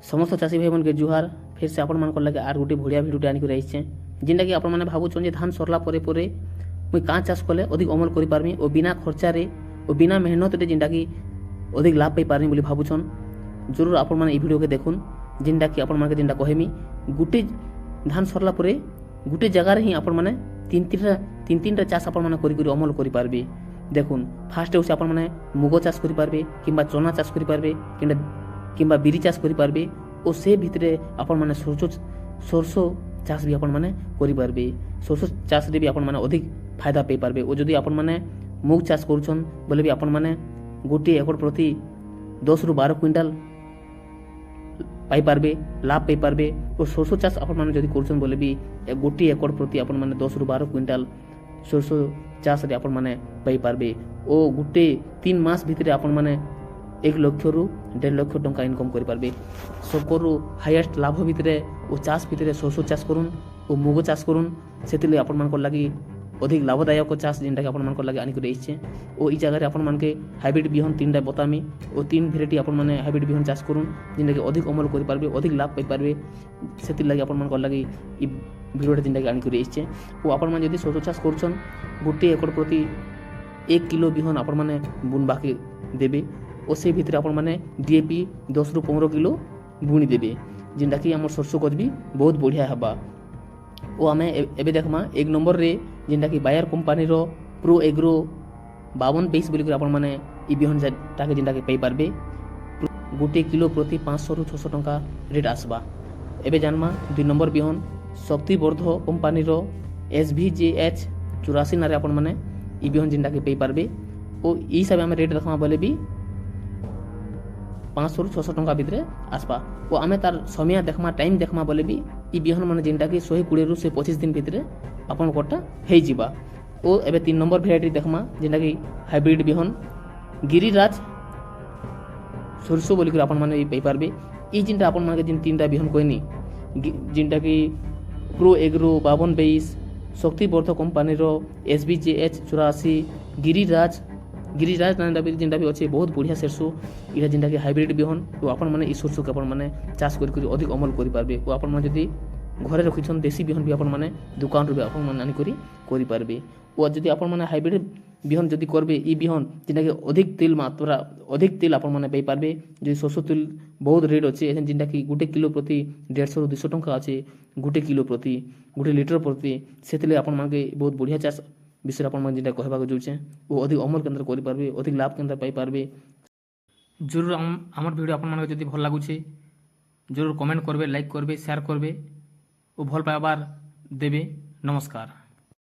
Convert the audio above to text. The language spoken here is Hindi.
समस्त चाषी भाई मन के जुहार। फिर से आपण मान लगे आर गोटे बढ़िया भिडियो आनिक रही जेनटा कि आपण भावुन धान सरला मुई क्या चाष कले अधिक अमल कर पार्मी और बिना खर्चार और बिना मेहनत जेनटा कि अधिक लाभ पाई पार्मी बोली भावुन। जरूर आपण मैंने भिडियो के देखुन जेनटा कि आपण मैंने जेनटा कहमी गोटे धान सरला गोटे जगार ही आपण मैंने तीन तीन चाष आपण मैंने करी अमल कर पार्बे। देखुन फास्ट हूँ आपण मैंने मुग चाष कर पार्बे किंबा चना चाष कर पार्बे किंबा बिरी चाष कर पार्बे और से भितरे आपण मैंने सरसो चाष भी आपण मैंने करि पार्बे। सरसो चाष रे भी आपण मैंने अधिक फायदा पाई पार्बे और जदि आपण मैंने मुग चाष करुछन बोले भी आपण मैंने गोटे एकड़ प्रति 10 ରୁ 12 क्विंटाल पाई पार्बे लाभ पाई पार्बे। और सरसो चाष आपण मैंने जदि करुछन बोले भी गोटे एकड़ प्रति आपण मैंने 10 ରୁ 12 क्विंटाल सरसो चाष रे आपण मैंने पाई पार्बे और गोटे 3 मास भितरे आपण मैंने 1 लाख ରୁ 1.5 लाख टंका इनकम कर पार्बे। सबको हाईएस्ट लाभ भितरे और चाष भितरे सरसो चाष करुन और मुग चाष करुन से आपण मान लगी अधिक लाभदायक चाष जेनटा कि आपण मान लगे आनिक रही और ई जगह आपण मान के हाइब्रिड बिहन 3टा बतामी और 3 भेराइटी आपण मैंने हाइब्रिड बिहन चाष करुन जेनटा कि अधिक अमल कर पार्बे अधिक लाभ पाई पार्बे। से लगे आपण मान लगी ई भिडियोटा जेनटा कि आनिक रही और आपण मैंने जदि सरसो चाष करुछन गोटे एकड़ प्रति 1 किलो बिहन आपण मैंने बुनबा के देबे और से भितर आपण मैंने डीएपी 10 ରୁ 15 किलो बुणी देबे जेनटा कि आम सरसो गज भी बहुत बढ़िया हवा। और आम एबे देखमा 1 नंबर रे जेनटा कि बायर कंपनी रो प्रो एग्रो 52-23 बोलिक आपण मैंने ई बिहन टाके जेनटा कि पाई पार्बे गोटे किलो प्रति 500 ରୁ 600 टंका रेट आसबा। एबे जानमा 2 नंबर बिहन शक्तिवर्धक कंपनी रो SVJH 84 नारे आपण मैंने ई बिहन जेनटा कि पाई पार्बे और ई हिसाब आम रेट देखमा बोले भी 500 ରୁ 600 टंका भितर आसपा। और आम तार समय देखमा टाइम देखमा बोले भी ई बिहन मैंने जेनटा कि 120 ରୁ 125 दिन भितर आपन कोटा हे जिबा। और एबे 3 नंबर भेराइटी देखमा जेनटा कि हाइब्रिड बिहन गिरिराज सरसो बोलिक आपन माने पाई पार्बे। ई जेनटा आपन माने जिन 3टा बिहन कहनी जेनटा कि प्रो एग्रो 52-23 शक्तिवर्धक कंपनी रो SVJH 84 गिरिराज जेनटा भी अच्छे बहुत बढ़िया सरसो इटा जेनटा कि हाइब्रिड बिहन तो आपण मैंने ई सरसो के आपण मैंने चाष कर अधिक अमल कर पार्बे। और आपण मैंने जदि घरे रखिछन देसी बिहन भी आपण मैंने दुकान रू भी आपण मैंने आनी करि पार्बे। और जदि आपण मैंने हाइब्रिड बिहन जदि करबे ई बिहन जेनटा कि अधिक तेल आपण मैंने पाई पार्बे। जदि सरसो तेल बहुत रेट अच्छे जेनटा कि गोटे किलो प्रति 150 ରୁ 200 टंका अच्छे गोटे किलो प्रति गोटे लिटर प्रति से आपण मानके बहुत बढ़िया चाष विषय आप जेनटा कहवाक जाऊे वो अधिक अमल केन्द्र करेंगे अधिक लाभ केन्द्र पाई पार्बे। जरूर आमर वीडियो आप जब भल लगुचे जरूर कमेंट करबे लाइक करबे शेयर करबे और भल पाइबार देबे। नमस्कार।